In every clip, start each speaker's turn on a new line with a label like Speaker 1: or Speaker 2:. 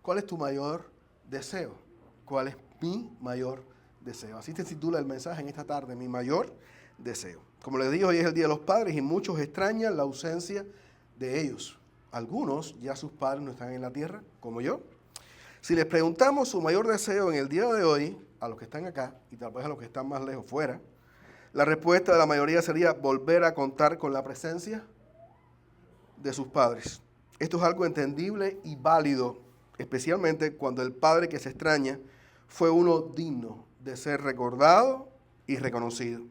Speaker 1: ¿Cuál es tu mayor deseo? ¿Cuál es mi mayor deseo? Así se titula el mensaje en esta tarde, mi mayor deseo. Como les dije, hoy es el Día de los Padres y muchos extrañan la ausencia de ellos. Algunos ya sus padres no están en la tierra, como yo. Si les preguntamos su mayor deseo en el día de hoy, a los que están acá y tal vez a los que están más lejos fuera, la respuesta de la mayoría sería volver a contar con la presencia de sus padres. Esto es algo entendible y válido, especialmente cuando el padre que se extraña fue uno digno de ser recordado y reconocido.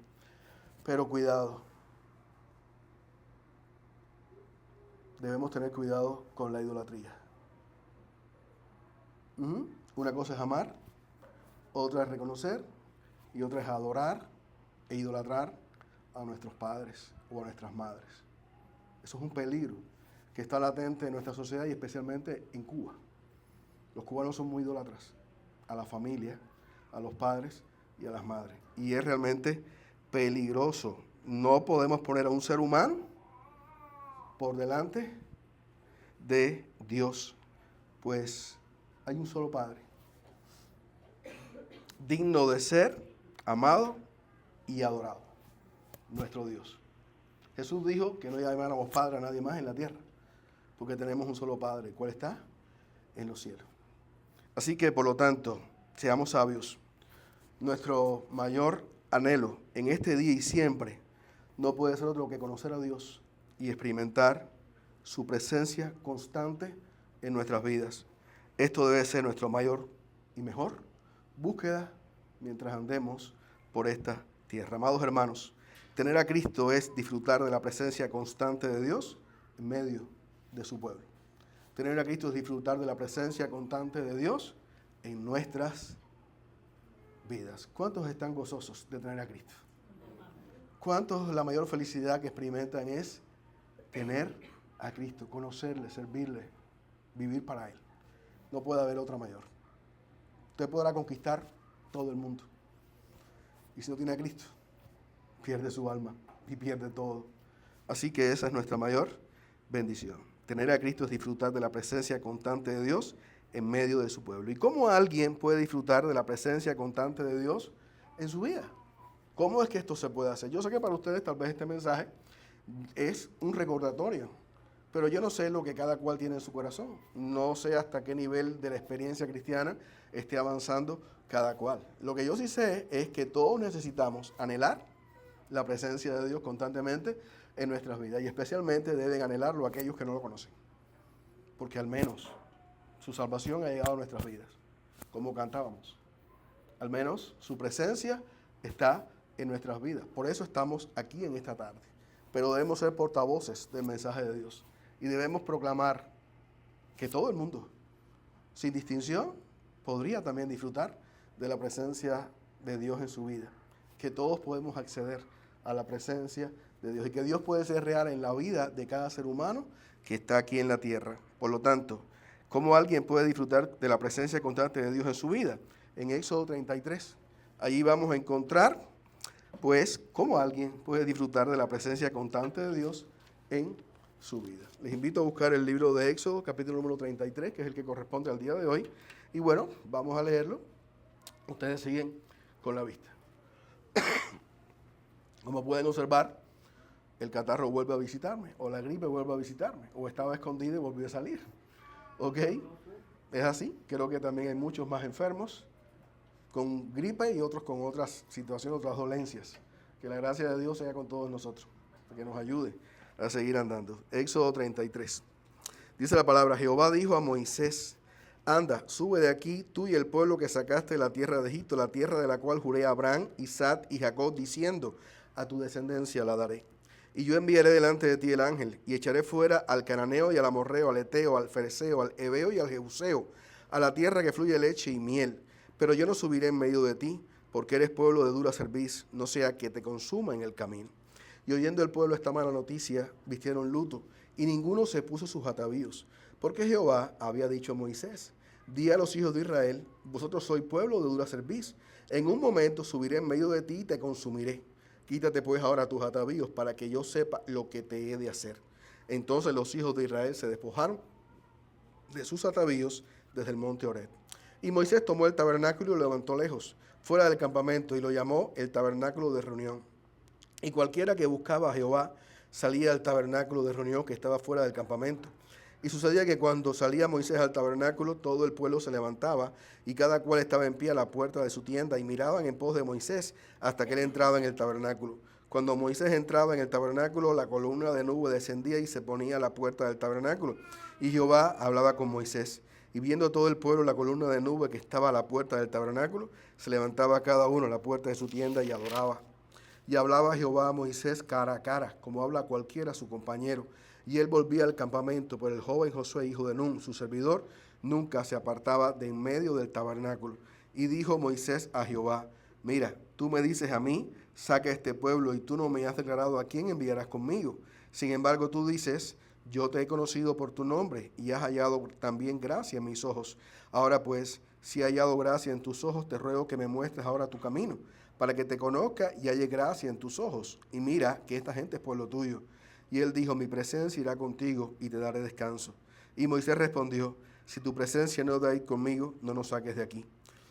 Speaker 1: Pero cuidado, debemos tener cuidado con la idolatría. Una cosa es amar, otra es reconocer y otra es adorar e idolatrar a nuestros padres o a nuestras madres. Eso es un peligro que está latente en nuestra sociedad y especialmente en Cuba. Los cubanos son muy idólatras a la familia, a los padres y a las madres. Y es realmente peligroso. No podemos poner a un ser humano por delante de Dios, pues hay un solo Padre, digno de ser amado y adorado, nuestro Dios. Jesús dijo que no llamáramos Padre a nadie más en la tierra, porque tenemos un solo Padre, ¿cuál está? En los cielos. Así que, por lo tanto, seamos sabios. Nuestro mayor anhelo en este día y siempre no puede ser otro que conocer a Dios y experimentar su presencia constante en nuestras vidas. Esto debe ser nuestro mayor y mejor búsqueda mientras andemos por esta tierra. Amados hermanos, tener a Cristo es disfrutar de la presencia constante de Dios en medio de su pueblo. Tener a Cristo es disfrutar de la presencia constante de Dios en nuestras vidas. ¿Cuántos están gozosos de tener a Cristo? ¿Cuántos la mayor felicidad que experimentan es tener a Cristo, conocerle, servirle, vivir para Él? No puede haber otra mayor. Usted podrá conquistar todo el mundo. Y si no tiene a Cristo, pierde su alma y pierde todo. Así que esa es nuestra mayor bendición. Tener a Cristo es disfrutar de la presencia constante de Dios en medio de su pueblo. ¿Y cómo alguien puede disfrutar de la presencia constante de Dios en su vida? ¿Cómo es que esto se puede hacer? Yo sé que para ustedes tal vez este mensaje es un recordatorio, pero yo no sé lo que cada cual tiene en su corazón. No sé hasta qué nivel de la experiencia cristiana esté avanzando cada cual. Lo que yo sí sé es que todos necesitamos anhelar la presencia de Dios constantemente en nuestras vidas. Y especialmente deben anhelarlo aquellos que no lo conocen. Porque al menos su salvación ha llegado a nuestras vidas. Como cantábamos. Al menos su presencia está en nuestras vidas. Por eso estamos aquí en esta tarde. Pero debemos ser portavoces del mensaje de Dios. Y debemos proclamar que todo el mundo, sin distinción, podría también disfrutar de la presencia de Dios en su vida. Que todos podemos acceder a la presencia de Dios y que Dios puede ser real en la vida de cada ser humano que está aquí en la tierra. Por lo tanto, ¿cómo alguien puede disfrutar de la presencia constante de Dios en su vida? En Éxodo 33, allí vamos a encontrar, pues, cómo alguien puede disfrutar de la presencia constante de Dios en su vida. Les invito a buscar el libro de Éxodo, capítulo número 33, que es el que corresponde al día de hoy. Y bueno, vamos a leerlo. Ustedes siguen con la vista. Como pueden observar, el catarro vuelve a visitarme, o la gripe vuelve a visitarme, o estaba escondida y volvió a salir. ¿Ok? Es así. Creo que también hay muchos más enfermos con gripe y otros con otras situaciones, otras dolencias. Que la gracia de Dios sea con todos nosotros, que nos ayude a seguir andando. Éxodo 33. Dice la palabra: Jehová dijo a Moisés: anda, sube de aquí, tú y el pueblo que sacaste de la tierra de Egipto, la tierra de la cual juré a Abraham, Isaac y Jacob, diciendo: a tu descendencia la daré. Y yo enviaré delante de ti el ángel, y echaré fuera al cananeo y al amorreo, al eteo, al fereceo, al heveo y al jebuseo, a la tierra que fluye leche y miel. Pero yo no subiré en medio de ti, porque eres pueblo de dura cerviz, no sea que te consuma en el camino. Y oyendo el pueblo esta mala noticia, vistieron luto, y ninguno se puso sus atavíos, porque Jehová había dicho a Moisés: di a los hijos de Israel: vosotros sois pueblo de dura cerviz, en un momento subiré en medio de ti y te consumiré. Quítate pues ahora tus atavíos, para que yo sepa lo que te he de hacer. Entonces los hijos de Israel se despojaron de sus atavíos, desde el monte Horeb. Y Moisés tomó el tabernáculo y lo levantó lejos, fuera del campamento, y lo llamó el tabernáculo de reunión. Y cualquiera que buscaba a Jehová salía al tabernáculo de reunión que estaba fuera del campamento. Y sucedía que cuando salía Moisés al tabernáculo, todo el pueblo se levantaba, y cada cual estaba en pie a la puerta de su tienda, y miraban en pos de Moisés hasta que él entraba en el tabernáculo. Cuando Moisés entraba en el tabernáculo, la columna de nube descendía y se ponía a la puerta del tabernáculo. Y Jehová hablaba con Moisés. Y viendo todo el pueblo la columna de nube que estaba a la puerta del tabernáculo, se levantaba cada uno a la puerta de su tienda y adoraba. Y hablaba Jehová a Moisés cara a cara, como habla cualquiera a su compañero. Y él volvía al campamento, pero el joven Josué, hijo de Nun, su servidor, nunca se apartaba de en medio del tabernáculo. Y dijo Moisés a Jehová: mira, tú me dices a mí, saca este pueblo, y tú no me has declarado a quién enviarás conmigo. Sin embargo, tú dices: yo te he conocido por tu nombre, y has hallado también gracia en mis ojos. Ahora pues, si he hallado gracia en tus ojos, te ruego que me muestres ahora tu camino, para que te conozca y halle gracia en tus ojos. Y mira que esta gente es pueblo tuyo. Y él dijo: mi presencia irá contigo y te daré descanso. Y Moisés respondió: si tu presencia no da ir conmigo, no nos saques de aquí.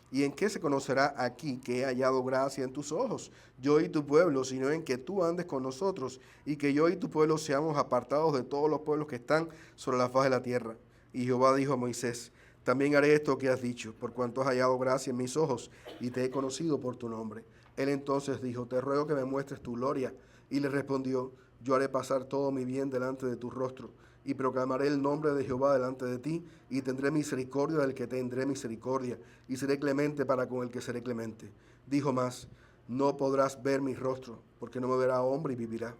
Speaker 1: ¿Y en qué se conocerá aquí que he hallado gracia en tus ojos, yo y tu pueblo, sino en que tú andes con nosotros, y que yo y tu pueblo seamos apartados de todos los pueblos que están sobre la faz de la tierra? Y Jehová dijo a Moisés: también haré esto que has dicho, por cuanto has hallado gracia en mis ojos, y te he conocido por tu nombre. Él entonces dijo: te ruego que me muestres tu gloria. Y le respondió: yo haré pasar todo mi bien delante de tu rostro, y proclamaré el nombre de Jehová delante de ti, y tendré misericordia del que tendré misericordia, y seré clemente para con el que seré clemente. Dijo más: no podrás ver mi rostro, porque no me verá hombre y vivirá.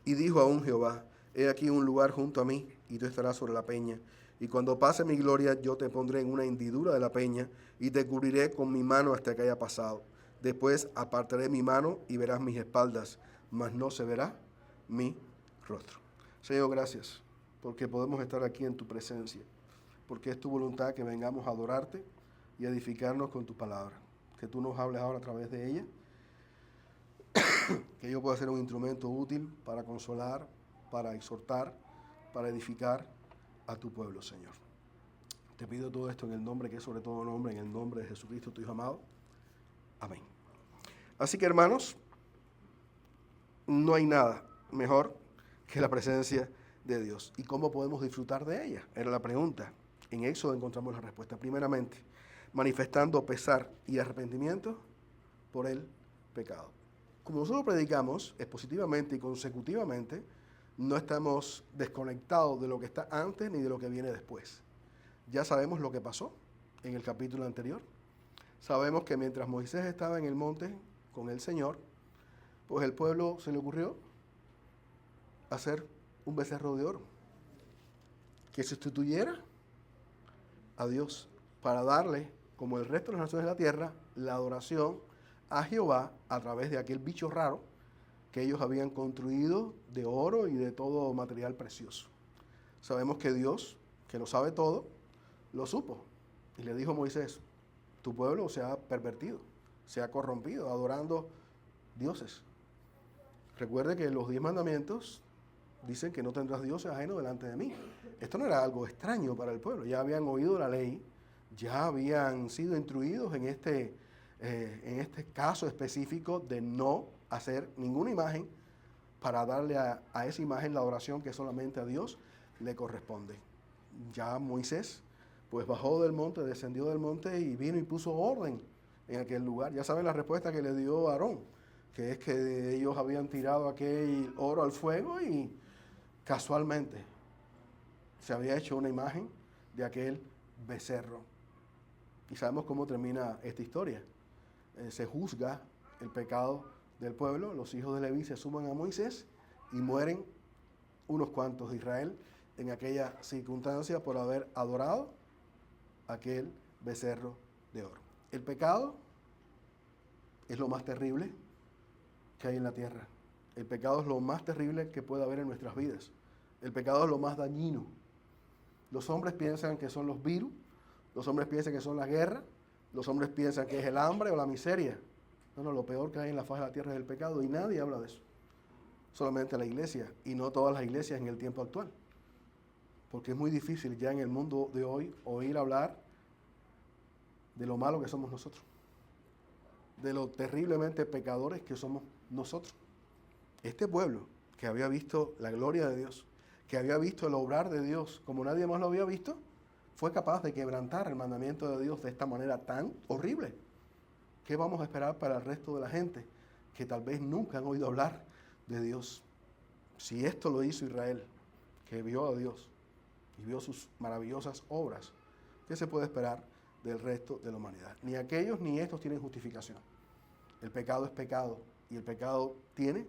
Speaker 1: Y dijo aún Jehová: he aquí un lugar junto a mí, y tú estarás sobre la peña. Y cuando pase mi gloria, yo te pondré en una hendidura de la peña, y te cubriré con mi mano hasta que haya pasado. Después apartaré mi mano, y verás mis espaldas, mas no se verá mi rostro. Señor, gracias, porque podemos estar aquí en tu presencia, porque es tu voluntad que vengamos a adorarte y edificarnos con tu palabra. Que tú nos hables ahora a través de ella, que yo pueda ser un instrumento útil para consolar, para exhortar, para edificar a tu pueblo, Señor. Te pido todo esto en el nombre que es sobre todo nombre, en el nombre de Jesucristo, tu Hijo amado. Amén. Así que, hermanos, no hay nada mejor que la presencia de Dios. ¿Y cómo podemos disfrutar de ella? Era la pregunta. En Éxodo encontramos la respuesta. Primeramente, manifestando pesar y arrepentimiento por el pecado. Como nosotros predicamos expositivamente y consecutivamente, no estamos desconectados de lo que está antes ni de lo que viene después. Ya sabemos lo que pasó en el capítulo anterior. Sabemos que mientras Moisés estaba en el monte con el Señor, pues el pueblo se le ocurrió hacer un becerro de oro que sustituyera a Dios para darle, como el resto de las naciones de la tierra, la adoración a Jehová a través de aquel bicho raro que ellos habían construido de oro y de todo material precioso. Sabemos que Dios, que lo sabe todo, lo supo y le dijo a Moisés: tu pueblo se ha pervertido, se ha corrompido adorando dioses. Recuerde que los 10 mandamientos dicen que no tendrás dioses ajenos delante de mí. Esto no era algo extraño para el pueblo. Ya habían oído la ley, ya habían sido instruidos en este caso específico de no hacer ninguna imagen para darle a esa imagen la adoración que solamente a Dios le corresponde. Ya Moisés pues bajó del monte, descendió del monte y vino y puso orden en aquel lugar. Ya saben la respuesta que le dio Aarón, que es que ellos habían tirado aquel oro al fuego y casualmente se había hecho una imagen de aquel becerro. Y sabemos cómo termina esta historia. Se juzga el pecado del pueblo, los hijos de Leví se suman a Moisés y mueren unos cuantos de Israel en aquella circunstancia por haber adorado aquel becerro de oro. El pecado es lo más terrible que hay en la tierra. El pecado es lo más terrible que puede haber en nuestras vidas. El pecado es lo más dañino. Los hombres piensan que son los virus, los hombres piensan que son la guerra, los hombres piensan que es el hambre o la miseria. No, lo peor que hay en la faz de la tierra es el pecado y nadie habla de eso. Solamente la iglesia, y no todas las iglesias en el tiempo actual. Porque es muy difícil ya en el mundo de hoy oír hablar de lo malo que somos nosotros, de lo terriblemente pecadores que somos nosotros. Este pueblo que había visto la gloria de Dios, que había visto el obrar de Dios como nadie más lo había visto, fue capaz de quebrantar el mandamiento de Dios de esta manera tan horrible. ¿Qué vamos a esperar para el resto de la gente que tal vez nunca han oído hablar de Dios? Si esto lo hizo Israel, que vio a Dios y vio sus maravillosas obras, ¿qué se puede esperar del resto de la humanidad? Ni aquellos ni estos tienen justificación. El pecado es pecado y el pecado tiene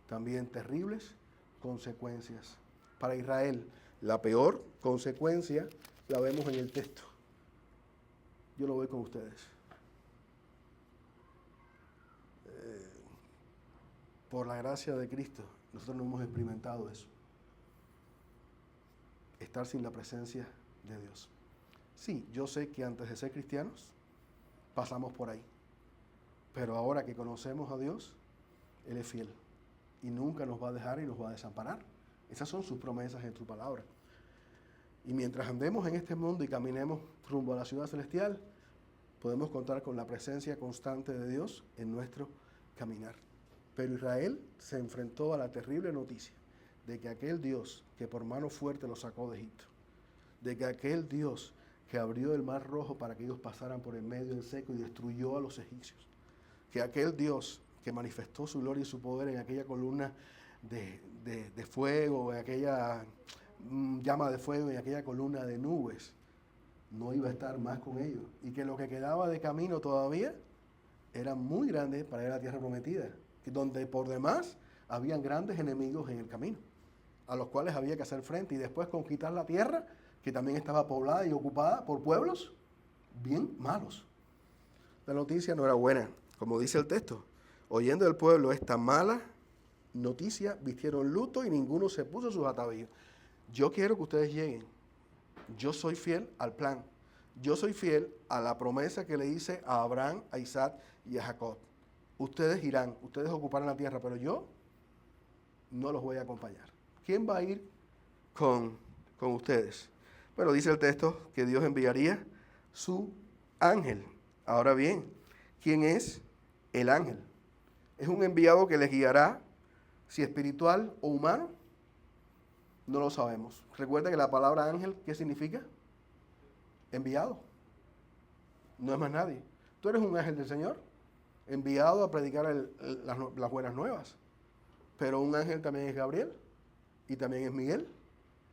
Speaker 1: también terribles consecuencias. Para Israel, la peor consecuencia la vemos en el texto. Yo lo voy con ustedes. Por la gracia de Cristo, nosotros no hemos experimentado eso. Estar sin la presencia de Dios. Sí, yo sé que antes de ser cristianos, pasamos por ahí. Pero ahora que conocemos a Dios, Él es fiel. Y nunca nos va a dejar y nos va a desamparar. Esas son sus promesas en su palabra. Y mientras andemos en este mundo y caminemos rumbo a la ciudad celestial, podemos contar con la presencia constante de Dios en nuestro caminar. Pero Israel se enfrentó a la terrible noticia de que aquel Dios que por mano fuerte los sacó de Egipto, de que aquel Dios que abrió el mar rojo para que ellos pasaran por el medio del seco y destruyó a los egipcios, que aquel Dios que manifestó su gloria y su poder en aquella columna de fuego, en aquella llama de fuego, en aquella columna de nubes, no iba a estar más con ellos, y que lo que quedaba de camino todavía era muy grande para ir a la tierra prometida, donde por demás habían grandes enemigos en el camino, a los cuales había que hacer frente y después conquistar la tierra, que también estaba poblada y ocupada por pueblos bien malos. La noticia no era buena, como dice el texto. Oyendo el pueblo esta mala noticia, vistieron luto y ninguno se puso sus atavíos. Yo quiero que ustedes lleguen. Yo soy fiel al plan. Yo soy fiel a la promesa que le hice a Abraham, a Isaac y a Jacob. Ustedes irán, ustedes ocuparán la tierra, pero yo no los voy a acompañar. ¿Quién va a ir con ustedes? Bueno, dice el texto que Dios enviaría su ángel. Ahora bien, ¿quién es el ángel? ¿Es un enviado que les guiará, si espiritual o humano? No lo sabemos. Recuerda que la palabra ángel, ¿qué significa? Enviado. No es más nadie. Tú eres un ángel del Señor, enviado a predicar las buenas nuevas. Pero un ángel también es Gabriel y también es Miguel,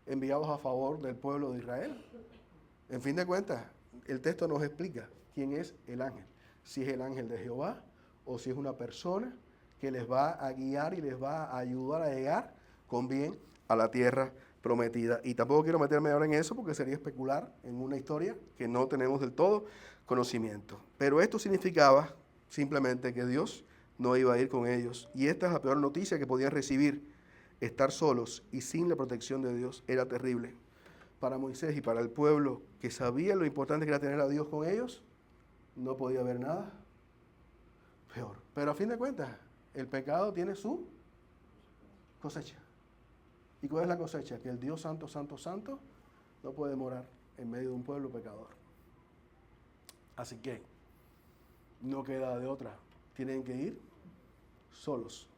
Speaker 1: enviados a favor del pueblo de Israel. En fin de cuentas, el texto nos explica quién es el ángel. Si es el ángel de Jehová o si es una persona que les va a guiar y les va a ayudar a llegar con bien a la tierra prometida. Y tampoco quiero meterme ahora en eso porque sería especular en una historia que no tenemos del todo conocimiento. Pero esto significaba simplemente que Dios no iba a ir con ellos. Y esta es la peor noticia que podían recibir. Estar solos y sin la protección de Dios era terrible. Para Moisés y para el pueblo que sabía lo importante que era tener a Dios con ellos, no podía haber nada peor. Pero a fin de cuentas, el pecado tiene su cosecha. ¿Y cuál es la cosecha? Que el Dios santo, santo, santo no puede morar en medio de un pueblo pecador. Así que no queda de otra. Tienen que ir solos.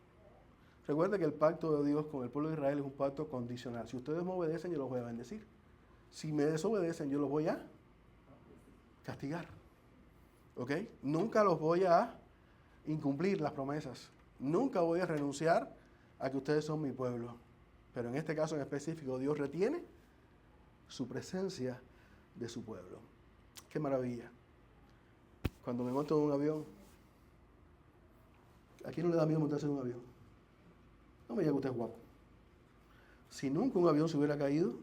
Speaker 1: Recuerda que el pacto de Dios con el pueblo de Israel es un pacto condicional. Si ustedes me obedecen, yo los voy a bendecir. Si me desobedecen, yo los voy a castigar. ¿Ok? Nunca los voy a incumplir las promesas. Nunca voy a renunciar a que ustedes son mi pueblo. Pero en este caso en específico, Dios retiene su presencia de su pueblo. ¡Qué maravilla! Cuando me monto en un avión, ¿a quién no le da miedo montarse en un avión? No me diga que usted es guapo. Si nunca un avión se hubiera caído,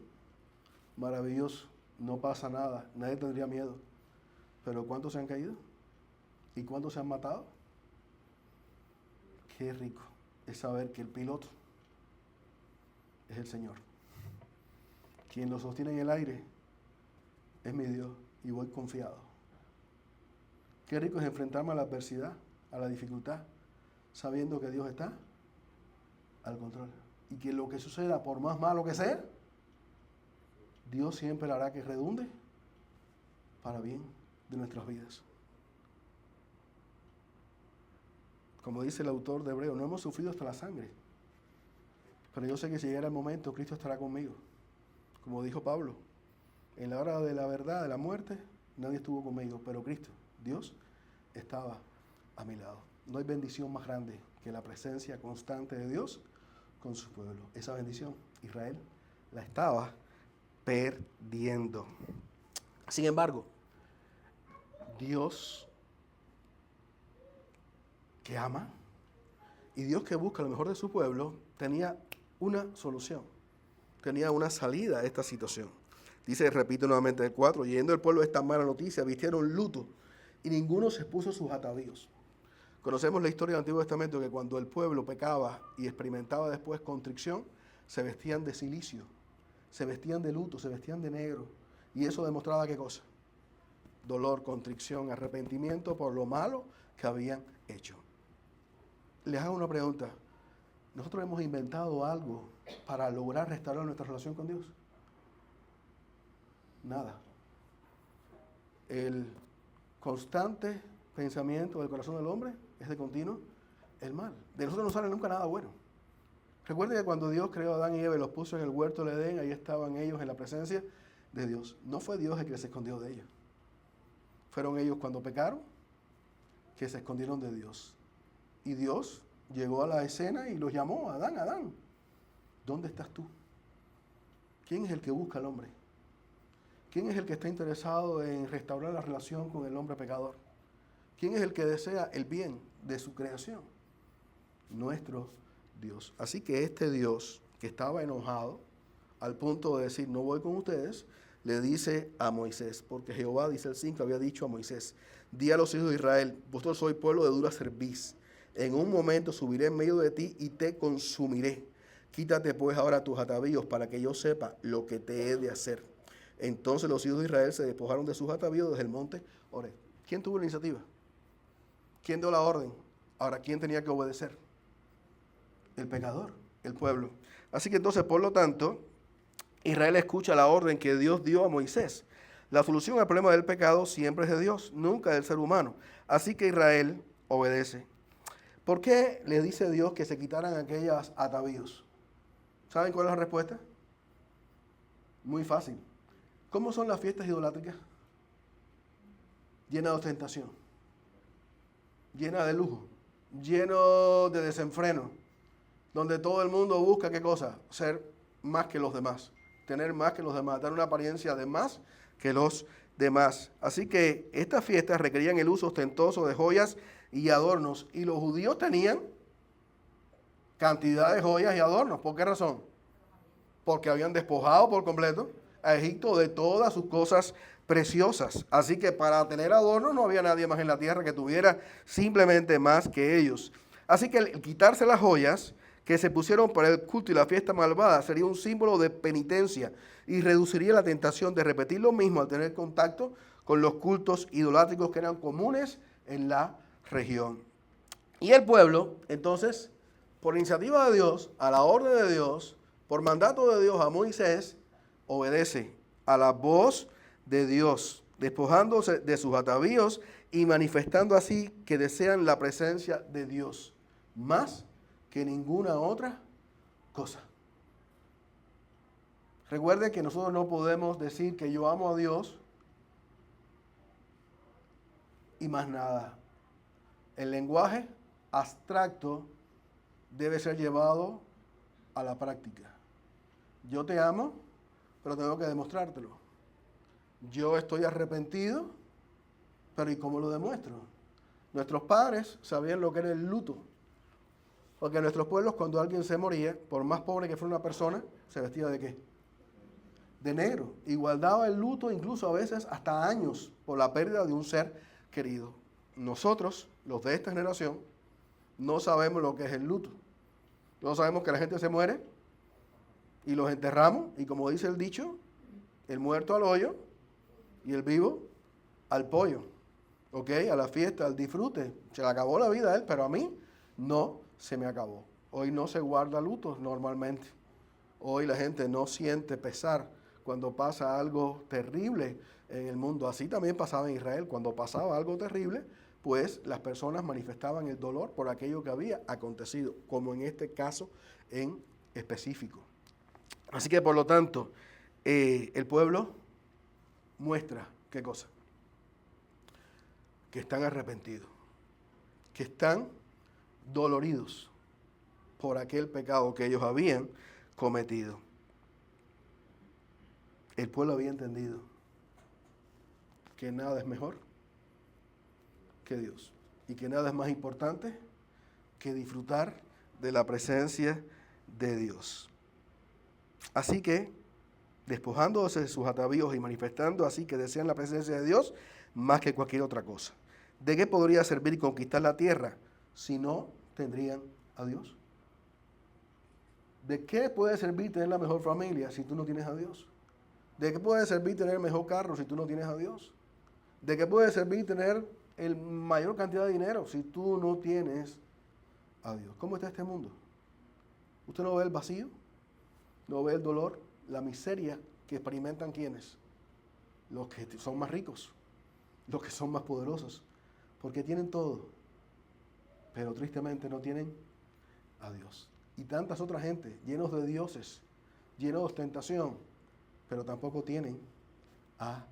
Speaker 1: maravilloso, no pasa nada, nadie tendría miedo. Pero ¿cuántos se han caído? ¿Y cuántos se han matado? Qué rico es saber que el piloto es el Señor. Quien lo sostiene en el aire es mi Dios y voy confiado. Qué rico es enfrentarme a la adversidad, a la dificultad, sabiendo que Dios está al control. Y que lo que suceda, por más malo que sea, Dios siempre hará que redunde para bien de nuestras vidas. Como dice el autor de Hebreo, no hemos sufrido hasta la sangre, pero yo sé que si llegara el momento, Cristo estará conmigo. Como dijo Pablo, en la hora de la verdad, de la muerte, nadie estuvo conmigo, pero Cristo, Dios, estaba a mi lado. No hay bendición más grande que la presencia constante de Dios con su pueblo. Esa bendición, Israel la estaba perdiendo. Sin embargo, Dios que ama y Dios que busca lo mejor de su pueblo, tenía una solución, tenía una salida a esta situación. Dice, repito nuevamente el 4, yendo el pueblo esta mala noticia, vistieron luto y ninguno se puso sus atavíos. Conocemos la historia del Antiguo Testamento que cuando el pueblo pecaba y experimentaba después contrición, se vestían de cilicio, se vestían de luto, se vestían de negro. Y eso demostraba ¿qué cosa? Dolor, contrición, arrepentimiento por lo malo que habían hecho. Les hago una pregunta. ¿Nosotros hemos inventado algo para lograr restaurar nuestra relación con Dios? Nada. El constante pensamiento del corazón del hombre es de continuo el mal. De nosotros no sale nunca nada bueno. Recuerden que cuando Dios creó a Adán y Eva y los puso en el huerto del Edén, ahí estaban ellos en la presencia de Dios. No fue Dios el que se escondió de ellos. Fueron ellos cuando pecaron que se escondieron de Dios. Y Dios llegó a la escena y los llamó, Adán, Adán, ¿dónde estás tú? ¿Quién es el que busca al hombre? ¿Quién es el que está interesado en restaurar la relación con el hombre pecador? ¿Quién es el que desea el bien de su creación? Nuestro Dios. Así que este Dios que estaba enojado al punto de decir, no voy con ustedes, le dice a Moisés, porque Jehová, dice el 5, había dicho a Moisés, di a los hijos de Israel, vosotros sois pueblo de dura cerviz. En un momento subiré en medio de ti y te consumiré. Quítate pues ahora tus atavíos para que yo sepa lo que te he de hacer. Entonces los hijos de Israel se despojaron de sus atavíos desde el monte Oreb. ¿Quién tuvo la iniciativa? ¿Quién dio la orden? Ahora, ¿quién tenía que obedecer? El pecador, el pueblo. Así que entonces, por lo tanto, Israel escucha la orden que Dios dio a Moisés. La solución al problema del pecado siempre es de Dios, nunca del ser humano. Así que Israel obedece. ¿Por qué le dice Dios que se quitaran aquellos atavíos? ¿Saben cuál es la respuesta? Muy fácil. ¿Cómo son las fiestas idolátricas? Llenas de ostentación, llenas de lujo, lleno de desenfreno, donde todo el mundo busca ¿qué cosa? Ser más que los demás, tener más que los demás, dar una apariencia de más que los demás. Así que estas fiestas requerían el uso ostentoso de joyas y adornos, y los judíos tenían cantidad de joyas y adornos. ¿Por qué razón? Porque habían despojado por completo a Egipto de todas sus cosas preciosas. Así que para tener adornos no había nadie más en la tierra que tuviera simplemente más que ellos. Así que el quitarse las joyas que se pusieron para el culto y la fiesta malvada sería un símbolo de penitencia y reduciría la tentación de repetir lo mismo al tener contacto con los cultos idolátricos que eran comunes en la región. Y el pueblo, entonces, por iniciativa de Dios, a la orden de Dios, por mandato de Dios a Moisés, obedece a la voz de Dios, despojándose de sus atavíos y manifestando así que desean la presencia de Dios, más que ninguna otra cosa. Recuerde que nosotros no podemos decir que yo amo a Dios y más nada. El lenguaje abstracto debe ser llevado a la práctica. Yo te amo, pero tengo que demostrártelo. Yo estoy arrepentido, pero ¿y cómo lo demuestro? Nuestros padres sabían lo que era el luto. Porque en nuestros pueblos, cuando alguien se moría, por más pobre que fuera una persona, se vestía ¿de qué? De negro. Y guardaba el luto incluso a veces hasta años por la pérdida de un ser querido. Nosotros, los de esta generación, no sabemos lo que es el luto. No sabemos que la gente se muere y los enterramos, y como dice el dicho, el muerto al hoyo y el vivo al pollo. ¿Ok? A la fiesta, al disfrute. Se le acabó la vida a él, pero a mí no se me acabó. Hoy no se guarda luto normalmente. Hoy la gente no siente pesar cuando pasa algo terrible en el mundo. Así también pasaba en Israel. Cuando pasaba algo terrible, pues las personas manifestaban el dolor por aquello que había acontecido, como en este caso en específico. Así que por lo tanto, el pueblo muestra, ¿qué cosa? Que están arrepentidos, que están doloridos por aquel pecado que ellos habían cometido. El pueblo había entendido que nada es mejor que Dios y que nada es más importante que disfrutar de la presencia de Dios. Así que, despojándose de sus atavíos y manifestando así que desean la presencia de Dios más que cualquier otra cosa. ¿De qué podría servir conquistar la tierra si no tendrían a Dios? ¿De qué puede servir tener la mejor familia si tú no tienes a Dios? ¿De qué puede servir tener el mejor carro si tú no tienes a Dios? ¿De qué puede servir tener el mayor cantidad de dinero si tú no tienes a Dios? ¿Cómo está este mundo? ¿Usted no ve el vacío? ¿No ve el dolor? La miseria que experimentan ¿quiénes? Los que son más ricos, los que son más poderosos, porque tienen todo, pero tristemente no tienen a Dios. Y tantas otras gente, llenos de dioses, llenos de ostentación, pero tampoco tienen a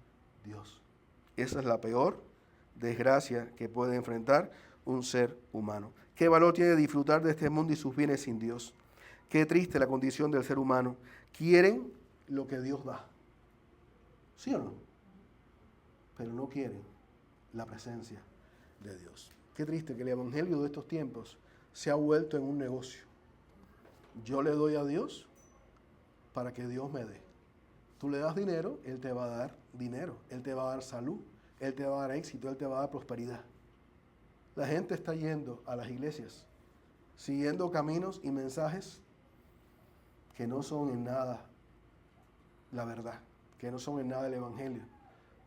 Speaker 1: Dios. Esa es la peor desgracia que puede enfrentar un ser humano. ¿Qué valor tiene disfrutar de este mundo y sus bienes sin Dios? Qué triste la condición del ser humano. Quieren lo que Dios da. ¿Sí o no? Pero no quieren la presencia de Dios. Qué triste que el evangelio de estos tiempos se ha vuelto en un negocio. Yo le doy a Dios para que Dios me dé. Tú le das dinero, Él te va a dar dinero. Él te va a dar salud. Él te va a dar éxito. Él te va a dar prosperidad. La gente está yendo a las iglesias, siguiendo caminos y mensajes que no son en nada la verdad, que no son en nada el evangelio,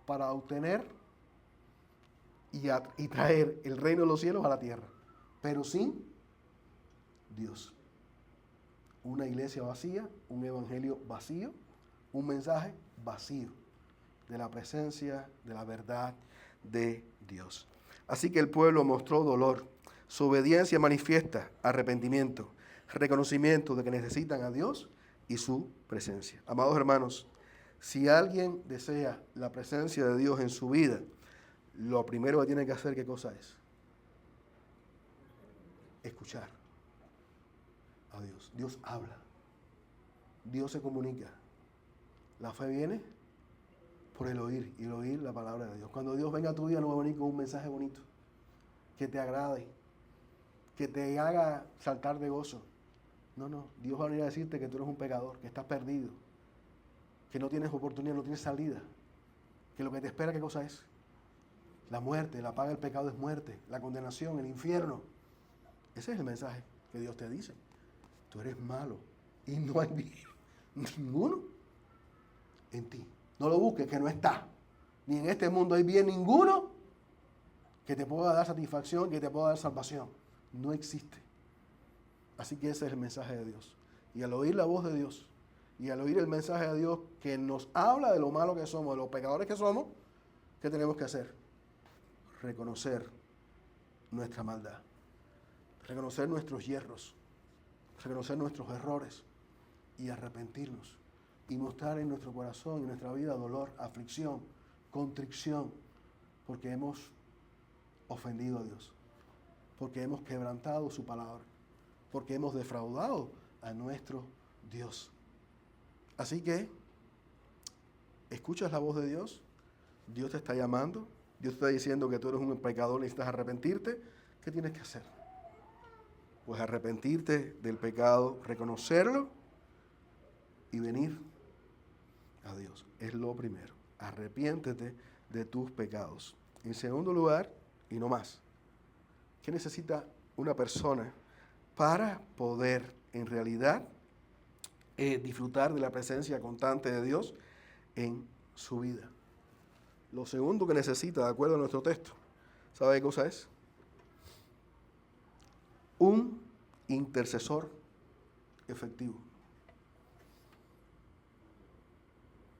Speaker 1: para obtener y traer el reino de los cielos a la tierra, pero sin Dios. Una iglesia vacía, un evangelio vacío, un mensaje vacío de la presencia, de la verdad de Dios. Así que el pueblo mostró dolor, su obediencia manifiesta arrepentimiento, reconocimiento de que necesitan a Dios y su presencia. Amados hermanos, si alguien desea la presencia de Dios en su vida, lo primero que tiene que hacer, ¿qué cosa es? Escuchar a Dios. Dios habla. Dios se comunica. La fe viene por el oír, y el oír la palabra de Dios. Cuando Dios venga a tu vida no va a venir con un mensaje bonito, que te agrade, que te haga saltar de gozo. No, Dios va a venir a decirte que tú eres un pecador, que estás perdido, que no tienes oportunidad, no tienes salida, que lo que te espera, ¿qué cosa es? La muerte, la paga del pecado es muerte, la condenación, el infierno. Ese es el mensaje que Dios te dice. Tú eres malo y no hay bien ninguno en ti. No lo busques, que no está. Ni en este mundo hay bien ninguno que te pueda dar satisfacción, que te pueda dar salvación. No existe. Así que ese es el mensaje de Dios. Y al oír la voz de Dios, y al oír el mensaje de Dios que nos habla de lo malo que somos, de los pecadores que somos, ¿qué tenemos que hacer? Reconocer nuestra maldad, reconocer nuestros hierros, reconocer nuestros errores y arrepentirnos y mostrar en nuestro corazón y en nuestra vida dolor, aflicción, contrición, porque hemos ofendido a Dios, porque hemos quebrantado su palabra, porque hemos defraudado a nuestro Dios. Así que, escuchas la voz de Dios, Dios te está llamando, Dios te está diciendo que tú eres un pecador y necesitas arrepentirte. ¿Qué tienes que hacer? Pues arrepentirte del pecado, reconocerlo y venir a Dios. Es lo primero. Arrepiéntete de tus pecados. En segundo lugar, y no más, ¿qué necesita una persona para poder en realidad disfrutar de la presencia constante de Dios en su vida? Lo segundo que necesita, de acuerdo a nuestro texto, ¿sabe qué cosa es? Un intercesor efectivo.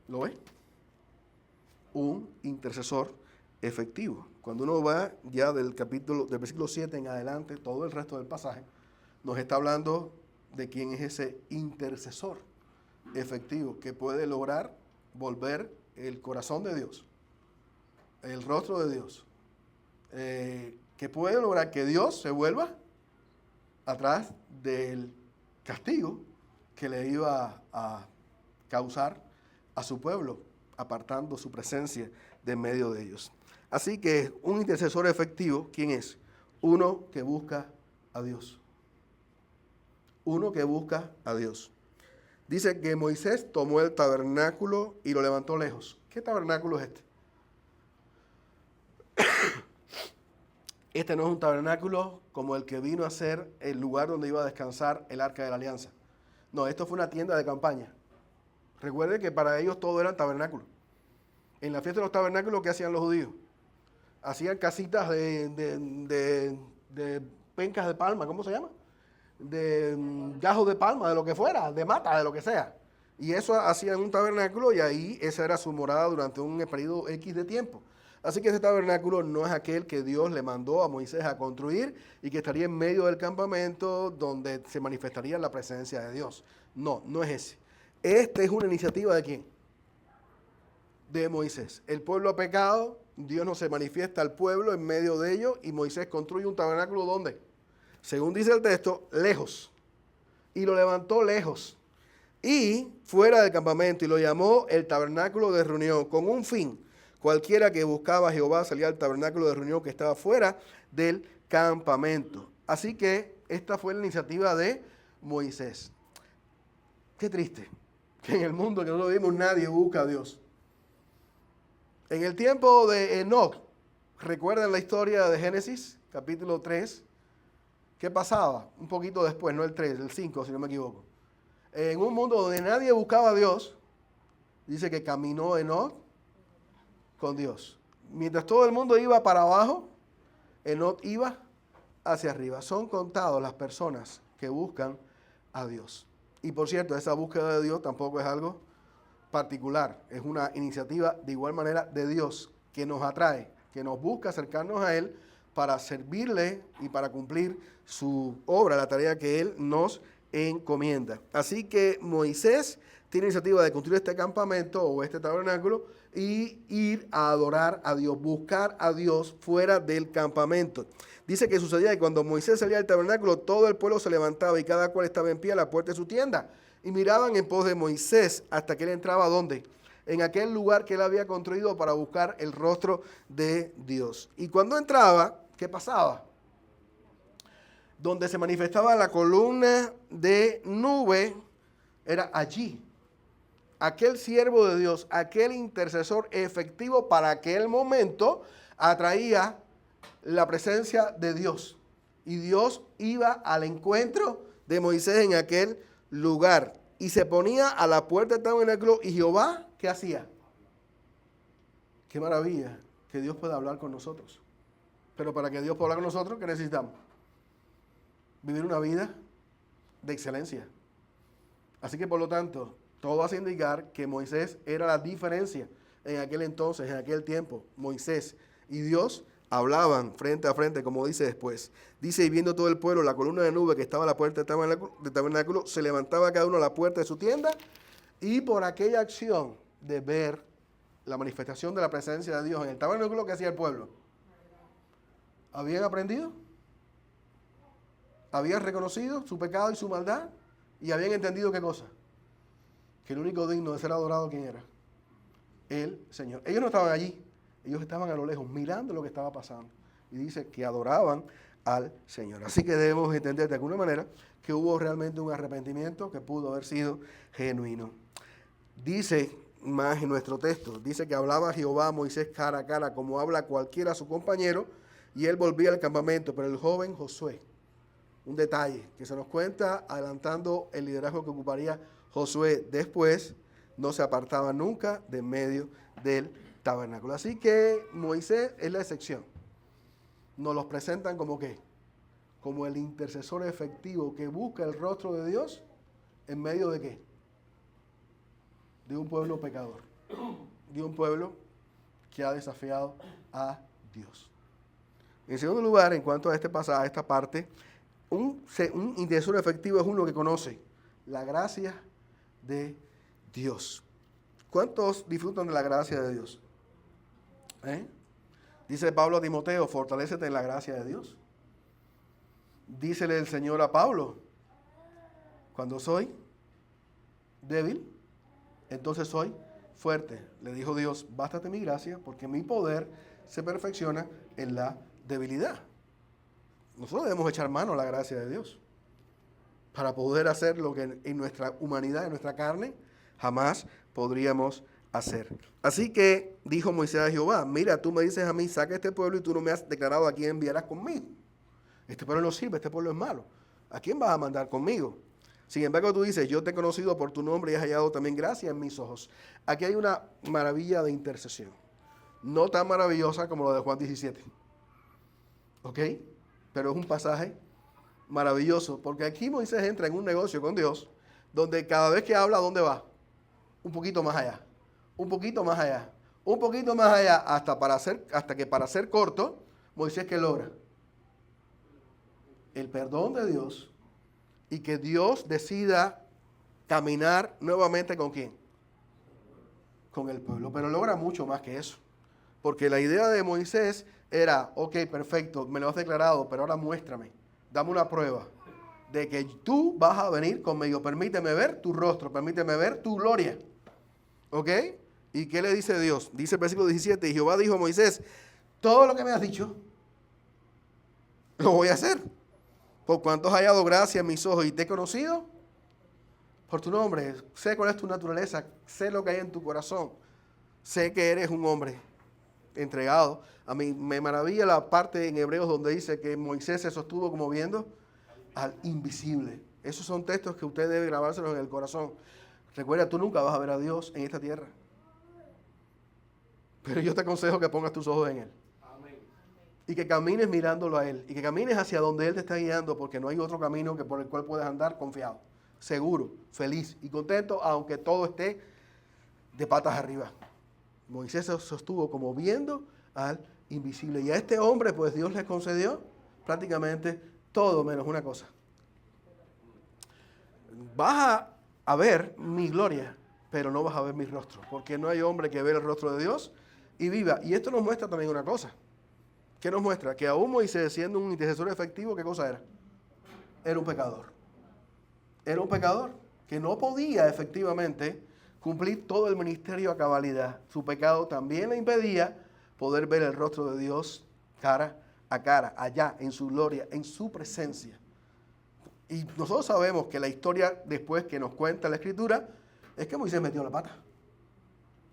Speaker 1: ¿Lo ve? un intercesor efectivo. Cuando uno va ya del versículo 7 en adelante, todo el resto del pasaje, nos está hablando de quién es ese intercesor efectivo que puede lograr volver el corazón de Dios, el rostro de Dios, que puede lograr que Dios se vuelva atrás del castigo que le iba a causar a su pueblo, apartando su presencia de en medio de ellos. Así que un intercesor efectivo, ¿quién es? Uno que busca a Dios. Uno que busca a Dios. Dice que Moisés tomó el tabernáculo y lo levantó lejos. ¿Qué tabernáculo es este? Este no es un tabernáculo como el que vino a ser el lugar donde iba a descansar el Arca de la Alianza. No, esto fue una tienda de campaña. Recuerde que para ellos todo era tabernáculo. En la fiesta de los tabernáculos, ¿qué hacían los judíos? Hacían casitas de pencas de palma, ¿cómo se llama? De gajos de palma, de lo que fuera, de mata, de lo que sea. Y eso hacían un tabernáculo y ahí esa era su morada durante un periodo X de tiempo. Así que ese tabernáculo no es aquel que Dios le mandó a Moisés a construir y que estaría en medio del campamento donde se manifestaría la presencia de Dios. No, no es ese. Esta es una iniciativa ¿de quién? De Moisés. El pueblo ha pecado, Dios no se manifiesta al pueblo en medio de ellos y Moisés construye un tabernáculo ¿dónde? Según dice el texto, lejos. Y lo levantó lejos. Y fuera del campamento y lo llamó el tabernáculo de reunión con un fin. Cualquiera que buscaba a Jehová salía al tabernáculo de reunión que estaba fuera del campamento. Así que esta fue la iniciativa de Moisés. Qué triste que en el mundo que no lo vimos nadie busca a Dios. En el tiempo de Enoc, ¿recuerdan la historia de Génesis, capítulo 3? ¿Qué pasaba? Un poquito después, no el 3, el 5, si no me equivoco. En un mundo donde nadie buscaba a Dios, dice que caminó Enoc con Dios. Mientras todo el mundo iba para abajo, Enoc iba hacia arriba. Son contados las personas que buscan a Dios. Y por cierto, esa búsqueda de Dios tampoco es algo particular. Es una iniciativa de igual manera de Dios que nos atrae, que nos busca acercarnos a Él para servirle y para cumplir su obra, la tarea que Él nos encomienda. Así que Moisés tiene iniciativa de construir este campamento o este tabernáculo y ir a adorar a Dios, buscar a Dios fuera del campamento. Dice que sucedía que cuando Moisés salía del tabernáculo, todo el pueblo se levantaba y cada cual estaba en pie a la puerta de su tienda. Y miraban en pos de Moisés hasta que él entraba, ¿dónde? En aquel lugar que él había construido para buscar el rostro de Dios. Y cuando entraba, ¿qué pasaba? Donde se manifestaba la columna de nube, era allí. Aquel siervo de Dios, aquel intercesor efectivo para aquel momento, atraía la presencia de Dios. Y Dios iba al encuentro de Moisés en aquel lugar. Y se ponía a la puerta del tabernáculo y Jehová, ¿qué hacía? Qué maravilla que Dios pueda hablar con nosotros. Pero para que Dios pueda hablar con nosotros, ¿qué necesitamos? Vivir una vida de excelencia. Así que por lo tanto, todo hace indicar que Moisés era la diferencia en aquel entonces, en aquel tiempo. Moisés y Dios hablaban frente a frente, como dice después. Dice, y viendo todo el pueblo, la columna de nube que estaba a la puerta del tabernáculo, se levantaba cada uno a la puerta de su tienda, y por aquella acción de ver la manifestación de la presencia de Dios en el tabernáculo, ¿qué hacía el pueblo? ¿Habían aprendido? ¿Habían reconocido su pecado y su maldad? ¿Y habían entendido qué cosa? Que el único digno de ser adorado, ¿quién era? El Señor. Ellos no estaban allí. Ellos estaban a lo lejos mirando lo que estaba pasando. Y dice que adoraban al Señor. Así que debemos entender de alguna manera que hubo realmente un arrepentimiento que pudo haber sido genuino. Dice más en nuestro texto, dice que hablaba Jehová a Moisés cara a cara como habla cualquiera a su compañero, y él volvía al campamento. Pero el joven Josué, un detalle que se nos cuenta adelantando el liderazgo que ocuparía Josué después, no se apartaba nunca de en medio del tabernáculo. Así que Moisés es la excepción. Nos los presentan como ¿qué? Como el intercesor efectivo que busca el rostro de Dios en medio de ¿qué? De un pueblo pecador, de un pueblo que ha desafiado a Dios. En segundo lugar, en cuanto a este pasaje, a esta parte, un intercesor efectivo es uno que conoce la gracia de Dios. ¿Cuántos disfrutan de la gracia de Dios? Dice Pablo a Timoteo, fortalécete en la gracia de Dios. Dícele el Señor a Pablo, cuando soy débil, entonces soy fuerte. Le dijo Dios, bástate mi gracia, porque mi poder se perfecciona en la debilidad. Nosotros debemos echar mano a la gracia de Dios para poder hacer lo que en nuestra humanidad, en nuestra carne, jamás podríamos hacer. Así que dijo Moisés a Jehová, mira, tú me dices a mí, saca este pueblo y tú no me has declarado a quién enviarás conmigo. Este pueblo no sirve, este pueblo es malo. ¿A quién vas a mandar conmigo? Sin embargo, tú dices, yo te he conocido por tu nombre y has hallado también gracia en mis ojos. Aquí hay una maravilla de intercesión. No tan maravillosa como lo de Juan 17. ¿Ok? Pero es un pasaje maravilloso, porque aquí Moisés entra en un negocio con Dios, donde cada vez que habla, ¿a dónde va? Un poquito más allá, un poquito más allá, un poquito más allá, hasta que para ser corto, Moisés ¿qué logra? El perdón de Dios, y que Dios decida caminar nuevamente ¿con quién? Con el pueblo, pero logra mucho más que eso, porque la idea de Moisés era, ok, perfecto, me lo has declarado, pero ahora muéstrame, dame una prueba de que tú vas a venir conmigo, permíteme ver tu rostro, permíteme ver tu gloria, ¿ok? ¿Y qué le dice Dios? Dice el versículo 17, y Jehová dijo a Moisés, todo lo que me has dicho, lo voy a hacer, por cuanto has hallado gracia en mis ojos y te he conocido por tu nombre, sé cuál es tu naturaleza, sé lo que hay en tu corazón, sé que eres un hombre entregado. A mí me maravilla la parte en Hebreos donde dice que Moisés se sostuvo como viendo al invisible. Esos son textos que usted debe grabárselos en el corazón. Recuerda, tú nunca vas a ver a Dios en esta tierra, pero yo te aconsejo que pongas tus ojos en Él. Amén. Y que camines mirándolo a Él, y que camines hacia donde Él te está guiando, porque no hay otro camino por el cual puedes andar confiado, seguro, feliz y contento, aunque todo esté de patas arriba. Moisés se sostuvo como viendo al invisible. Y a este hombre, pues Dios le concedió prácticamente todo menos una cosa. Vas a ver mi gloria, pero no vas a ver mi rostro, porque no hay hombre que vea el rostro de Dios y viva. Y esto nos muestra también una cosa. ¿Qué nos muestra? Que aún Moisés, siendo un intercesor efectivo, ¿qué cosa era? Era un pecador. Era un pecador que no podía efectivamente cumplir todo el ministerio a cabalidad. Su pecado también le impedía poder ver el rostro de Dios cara a cara, allá, en su gloria, en su presencia. Y nosotros sabemos que la historia después que nos cuenta la Escritura es que Moisés metió la pata.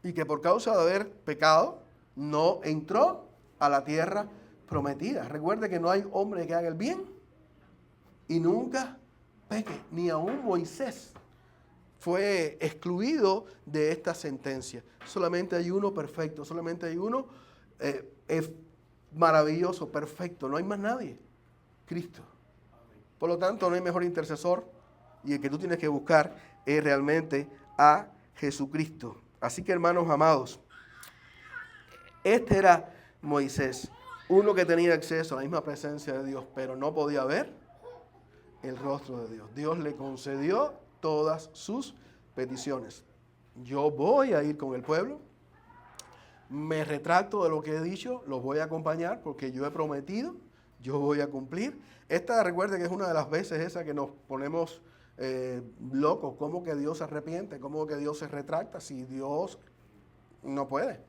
Speaker 1: Y que por causa de haber pecado, no entró a la tierra prometida. Recuerde que no hay hombre que haga el bien y nunca peque. Ni aún Moisés fue excluido de esta sentencia. Solamente hay uno perfecto, solamente hay uno maravilloso, perfecto. No hay más nadie. Cristo. Por lo tanto, no hay mejor intercesor y el que tú tienes que buscar es realmente a Jesucristo. Así que, hermanos amados, este era Moisés, uno que tenía acceso a la misma presencia de Dios, pero no podía ver el rostro de Dios. Dios le concedió todas sus peticiones. Yo voy a ir con el pueblo, me retracto de lo que he dicho, los voy a acompañar porque yo he prometido, yo voy a cumplir. Esta, recuerde que es una de las veces esa que nos ponemos locos, cómo que Dios se arrepiente, cómo que Dios se retracta, si Dios no puede.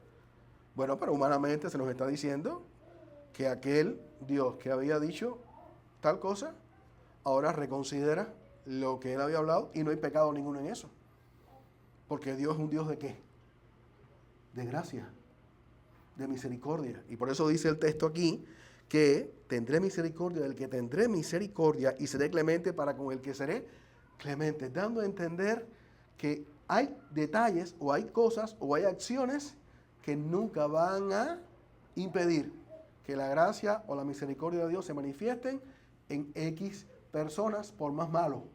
Speaker 1: Bueno, pero humanamente se nos está diciendo que aquel Dios que había dicho tal cosa, ahora reconsidera lo que él había hablado y no hay pecado ninguno en eso. Porque Dios es un Dios ¿de qué? De gracia, de misericordia. Y por eso dice el texto aquí que tendré misericordia del que tendré misericordia y seré clemente para con el que seré clemente. Dando a entender que hay detalles o hay cosas o hay acciones que nunca van a impedir que la gracia o la misericordia de Dios se manifiesten en X personas, por más malo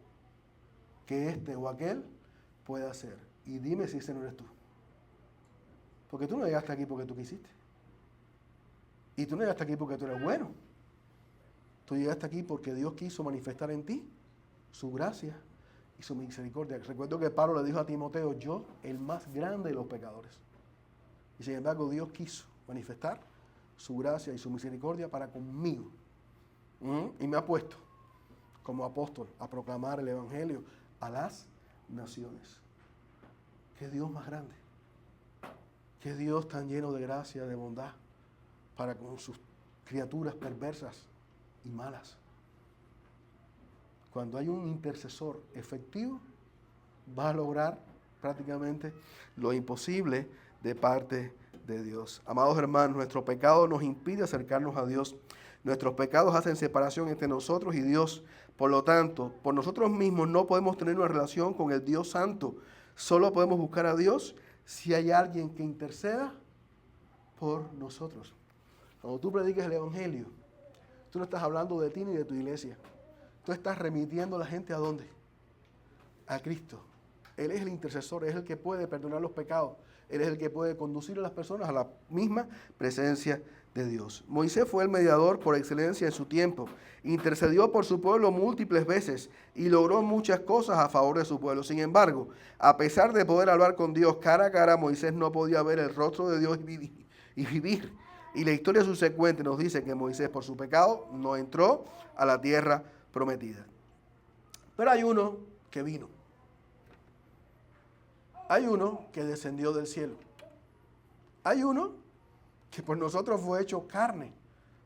Speaker 1: que este o aquel pueda ser. Y dime si ese no eres tú. Porque tú no llegaste aquí porque tú quisiste. Y tú no llegaste aquí porque tú eres bueno. Tú llegaste aquí porque Dios quiso manifestar en ti su gracia y su misericordia. Recuerdo que Pablo le dijo a Timoteo, yo, el más grande de los pecadores. Y sin embargo, Dios quiso manifestar su gracia y su misericordia para conmigo. Y me ha puesto como apóstol a proclamar el evangelio a las naciones. Qué Dios más grande. Qué Dios tan lleno de gracia, de bondad, para con sus criaturas perversas y malas. Cuando hay un intercesor efectivo, va a lograr prácticamente lo imposible de parte de Dios. Amados hermanos, nuestro pecado nos impide acercarnos a Dios. Nuestros pecados hacen separación entre nosotros y Dios. Por lo tanto, por nosotros mismos no podemos tener una relación con el Dios Santo. Solo podemos buscar a Dios si hay alguien que interceda por nosotros. Cuando tú prediques el evangelio, tú no estás hablando de ti ni de tu iglesia. Tú estás remitiendo a la gente ¿a dónde? A Cristo. Él es el intercesor, es el que puede perdonar los pecados. Él es el que puede conducir a las personas a la misma presencia de Dios. Moisés fue el mediador por excelencia en su tiempo. Intercedió por su pueblo múltiples veces y logró muchas cosas a favor de su pueblo. Sin embargo, a pesar de poder hablar con Dios cara a cara, Moisés no podía ver el rostro de Dios y vivir. Y la historia subsecuente nos dice que Moisés, por su pecado, no entró a la tierra prometida. Pero hay uno que vino. Hay uno que descendió del cielo. Hay uno que por nosotros fue hecho carne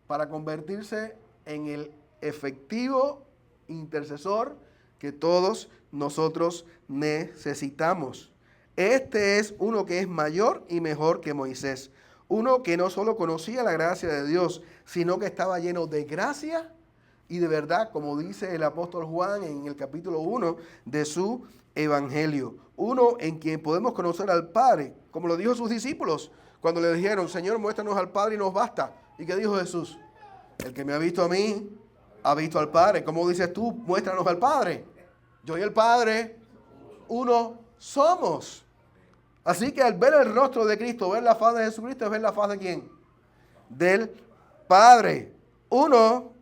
Speaker 1: para convertirse en el efectivo intercesor que todos nosotros necesitamos. Este es uno que es mayor y mejor que Moisés. Uno que no solo conocía la gracia de Dios, sino que estaba lleno de gracia y de verdad, como dice el apóstol Juan en el capítulo 1 de su evangelio. Uno en quien podemos conocer al Padre, como lo dijo sus discípulos, cuando le dijeron, Señor, muéstranos al Padre y nos basta. ¿Y qué dijo Jesús? El que me ha visto a mí, ha visto al Padre. ¿Cómo dices tú? Muéstranos al Padre. Yo y el Padre, uno somos. Así que al ver el rostro de Cristo, ver la faz de Jesucristo, es ver la faz de ¿quién? Del Padre. Uno,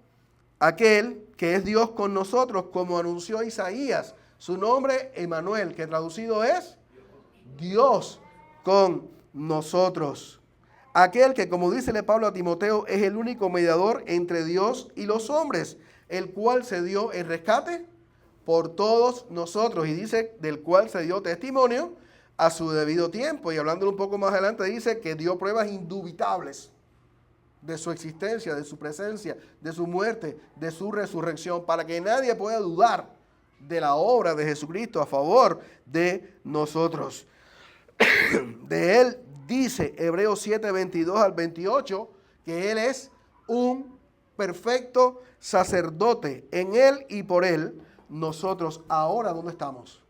Speaker 1: aquel que es Dios con nosotros, como anunció Isaías. Su nombre, Emmanuel, que traducido es Dios con nosotros. Aquel que, como dice Pablo a Timoteo, es el único mediador entre Dios y los hombres, el cual se dio el rescate por todos nosotros. Y dice, del cual se dio testimonio a su debido tiempo. Y hablándolo un poco más adelante, dice que dio pruebas indubitables de su existencia, de su presencia, de su muerte, de su resurrección, para que nadie pueda dudar de la obra de Jesucristo a favor de nosotros. De él dice Hebreos 7, 22 al 28, que él es un perfecto sacerdote. En él y por él, nosotros ahora, ¿dónde estamos?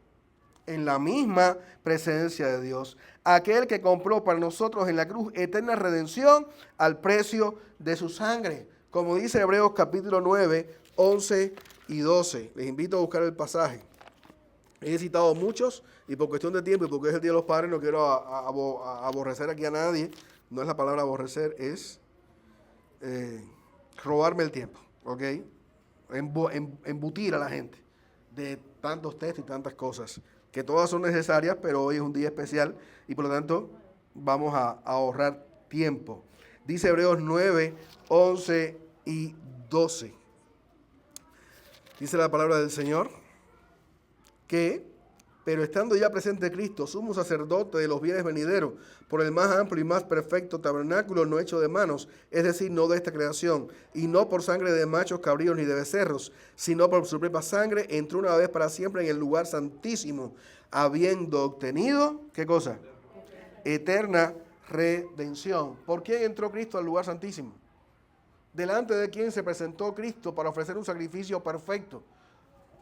Speaker 1: En la misma presencia de Dios. Aquel que compró para nosotros en la cruz eterna redención al precio de su sangre. Como dice Hebreos capítulo 9, 11 y 12. Les invito a buscar el pasaje. He citado muchos y por cuestión de tiempo y porque es el Día de los Padres no quiero aborrecer aquí a nadie. No es la palabra aborrecer, es robarme el tiempo, ¿ok? Embutir a la gente de tantos textos y tantas cosas, que todas son necesarias, pero hoy es un día especial y por lo tanto vamos a ahorrar tiempo. Dice Hebreos 9, 11 y 12. Dice la palabra del Señor que, pero estando ya presente Cristo, sumo sacerdote de los bienes venideros, por el más amplio y más perfecto tabernáculo no hecho de manos, es decir, no de esta creación, y no por sangre de machos, cabríos ni de becerros, sino por su propia sangre, entró una vez para siempre en el lugar santísimo, habiendo obtenido, ¿qué cosa? Eterna redención. ¿Por quién entró Cristo al lugar santísimo? ¿Delante de quién se presentó Cristo para ofrecer un sacrificio perfecto?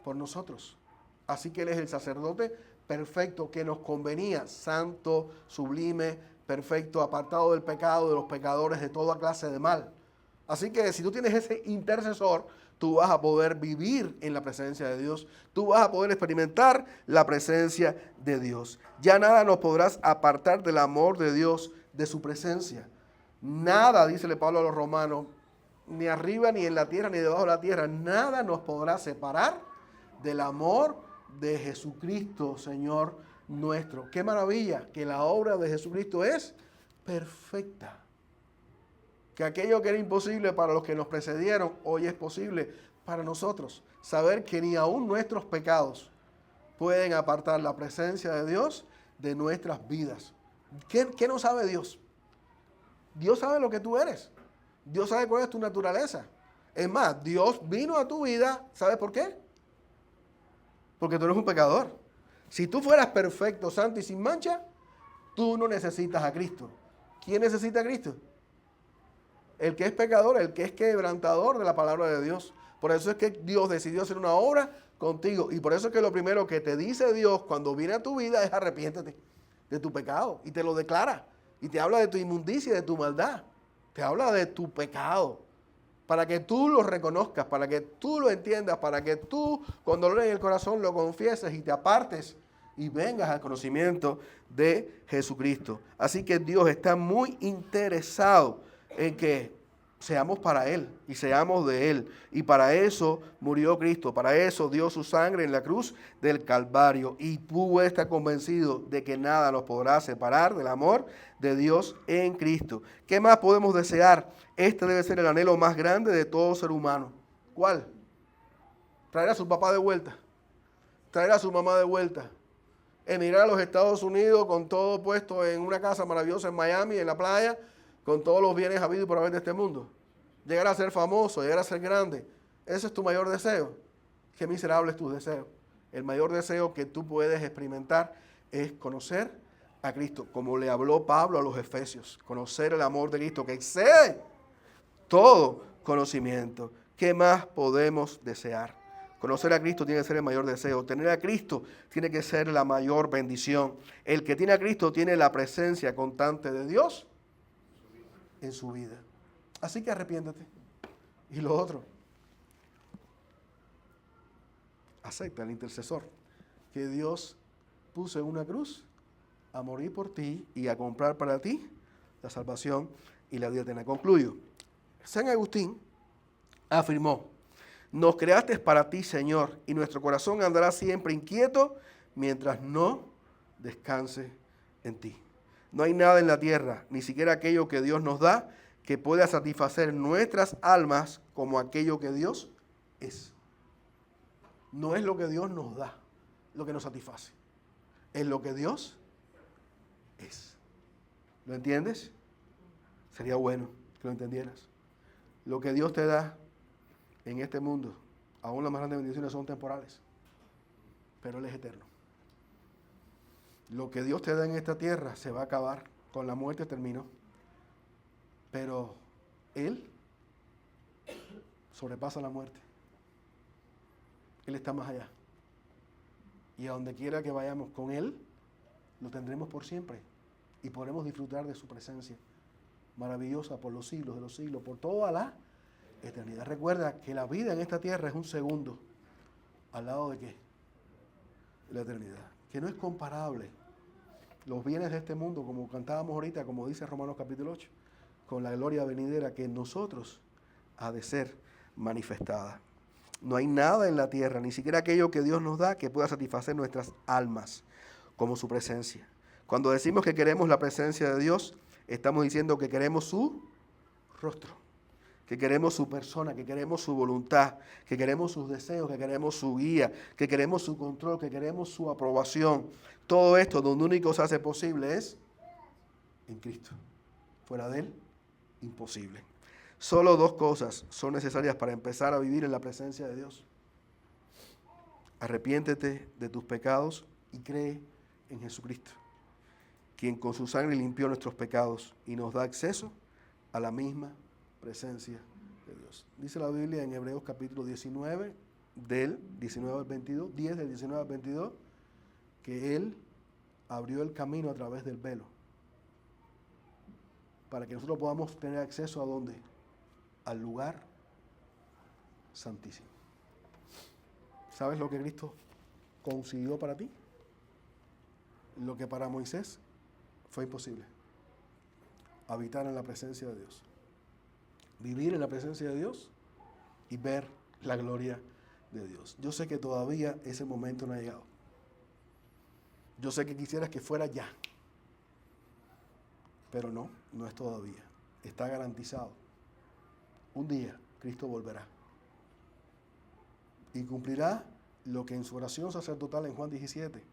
Speaker 1: Por nosotros. Así que Él es el sacerdote perfecto que nos convenía, santo, sublime, perfecto, apartado del pecado, de los pecadores, de toda clase de mal. Así que si tú tienes ese intercesor, tú vas a poder vivir en la presencia de Dios, tú vas a poder experimentar la presencia de Dios. Ya nada nos podrás apartar del amor de Dios de su presencia. Nada, dice Pablo a los romanos, ni arriba, ni en la tierra, ni debajo de la tierra, nada nos podrá separar del amor de Jesucristo, Señor nuestro. Qué maravilla que la obra de Jesucristo es perfecta. Que aquello que era imposible para los que nos precedieron, hoy es posible para nosotros. Saber que ni aún nuestros pecados pueden apartar la presencia de Dios de nuestras vidas. ¿Qué no sabe Dios? Dios sabe lo que tú eres. Dios sabe cuál es tu naturaleza. Es más, Dios vino a tu vida, ¿sabes por qué? Porque tú eres un pecador. Si tú fueras perfecto, santo y sin mancha, tú no necesitas a Cristo. ¿Quién necesita a Cristo? El que es pecador, el que es quebrantador de la palabra de Dios. Por eso es que Dios decidió hacer una obra contigo. Y por eso es que lo primero que te dice Dios cuando viene a tu vida es arrepiéntete de tu pecado. Y te lo declara. Y te habla de tu inmundicia y de tu maldad. Te habla de tu pecado. Para que tú lo reconozcas, para que tú lo entiendas, para que tú con dolor en el corazón lo confieses y te apartes y vengas al conocimiento de Jesucristo. Así que Dios está muy interesado en que seamos para Él y seamos de Él. Y para eso murió Cristo, para eso dio su sangre en la cruz del Calvario. Y tú estás convencido de que nada nos podrá separar del amor de Dios en Cristo. ¿Qué más podemos desear? Este debe ser el anhelo más grande de todo ser humano. ¿Cuál? Traer a su papá de vuelta, traer a su mamá de vuelta, emigrar a los Estados Unidos con todo puesto en una casa maravillosa en Miami, en la playa, con todos los bienes habidos y por haber de este mundo. Llegar a ser famoso, llegar a ser grande. ¿Ese es tu mayor deseo? Qué miserable es tu deseo. El mayor deseo que tú puedes experimentar es conocer a Cristo, como le habló Pablo a los Efesios. Conocer el amor de Cristo que excede todo conocimiento. ¿Qué más podemos desear? Conocer a Cristo tiene que ser el mayor deseo. Tener a Cristo tiene que ser la mayor bendición. El que tiene a Cristo tiene la presencia constante de Dios en su vida. Así que arrepiéntate. Y lo otro, acepta al intercesor que Dios puso en una cruz a morir por ti y a comprar para ti la salvación y la vida eterna. Concluyo. San Agustín afirmó: nos creaste para ti, Señor, y nuestro corazón andará siempre inquieto mientras no descanse en ti. No hay nada en la tierra, ni siquiera aquello que Dios nos da, que pueda satisfacer nuestras almas como aquello que Dios es. No es lo que Dios nos da lo que nos satisface, es lo que Dios es. ¿Lo entiendes? Sería bueno que lo entendieras. Lo que Dios te da en este mundo, aún las más grandes bendiciones son temporales, pero Él es eterno. Lo que Dios te da en esta tierra se va a acabar, con la muerte terminó, pero Él sobrepasa la muerte. Él está más allá. Y a donde quiera que vayamos con Él, lo tendremos por siempre y podremos disfrutar de su presencia maravillosa por los siglos de los siglos, por toda la eternidad. Recuerda que la vida en esta tierra es un segundo al lado de ¿qué? La eternidad, que no es comparable los bienes de este mundo, como cantábamos ahorita, como dice Romanos capítulo 8, con la gloria venidera que en nosotros ha de ser manifestada. No hay nada en la tierra, ni siquiera aquello que Dios nos da, que pueda satisfacer nuestras almas como su presencia. Cuando decimos que queremos la presencia de Dios, estamos diciendo que queremos su rostro, que queremos su persona, que queremos su voluntad, que queremos sus deseos, que queremos su guía, que queremos su control, que queremos su aprobación. Todo esto donde único se hace posible es en Cristo. Fuera de Él, imposible. Solo dos cosas son necesarias para empezar a vivir en la presencia de Dios. Arrepiéntete de tus pecados y cree en Jesucristo, quien con su sangre limpió nuestros pecados y nos da acceso a la misma presencia de Dios. Dice la Biblia en Hebreos capítulo 19, del 19 al 22, 10 del 19 al 22, que Él abrió el camino a través del velo para que nosotros podamos tener acceso a ¿dónde? Al lugar santísimo. ¿Sabes lo que Cristo consiguió para ti? Lo que para Moisés fue imposible. habitar en la presencia de Dios, vivir en la presencia de Dios y ver la gloria de Dios. Yo sé que todavía ese momento no ha llegado. Yo sé que quisieras que fuera ya, pero no es todavía. Está garantizado. Un día Cristo volverá y cumplirá lo que en su oración sacerdotal en Juan 17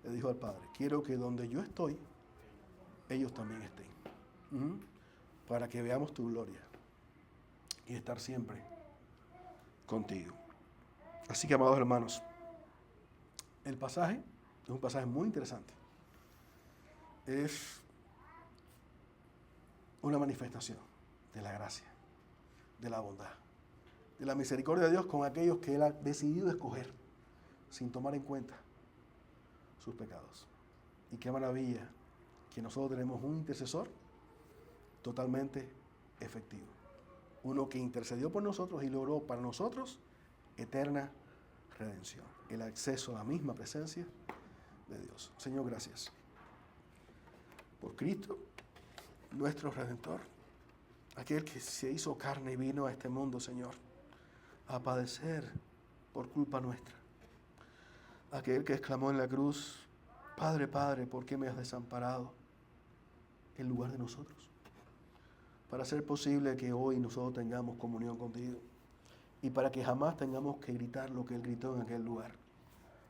Speaker 1: le dijo al Padre: quiero que donde yo estoy, ellos también estén, para que veamos tu gloria y estar siempre contigo. Así que, amados hermanos, el pasaje es un pasaje muy interesante. Es una manifestación de la gracia, de la bondad, de la misericordia de Dios con aquellos que Él ha decidido escoger sin tomar en cuenta sus pecados. Y qué maravilla que nosotros tenemos un intercesor totalmente efectivo. Uno que intercedió por nosotros y logró para nosotros eterna redención, el acceso a la misma presencia de Dios. Señor, gracias por Cristo, nuestro Redentor, aquel que se hizo carne y vino a este mundo, Señor, a padecer por culpa nuestra. Aquel que exclamó en la cruz: Padre, Padre, ¿por qué me has desamparado? En lugar de nosotros, para hacer posible que hoy nosotros tengamos comunión contigo y para que jamás tengamos que gritar lo que Él gritó en aquel lugar,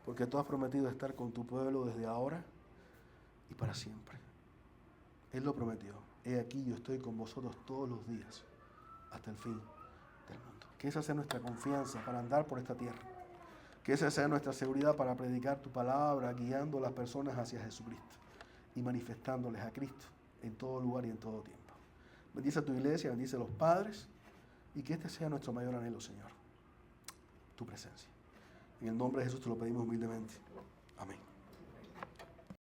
Speaker 1: porque tú has prometido estar con tu pueblo desde ahora y para siempre. Él lo prometió. He aquí, yo estoy con vosotros todos los días hasta el fin del mundo. Que esa sea nuestra confianza para andar por esta tierra. Que esa sea nuestra seguridad para predicar tu palabra, guiando a las personas hacia Jesucristo y manifestándoles a Cristo en todo lugar y en todo tiempo. Bendice a tu iglesia, bendice a los padres, y que este sea nuestro mayor anhelo, Señor, tu presencia. En el nombre de Jesús te lo pedimos humildemente.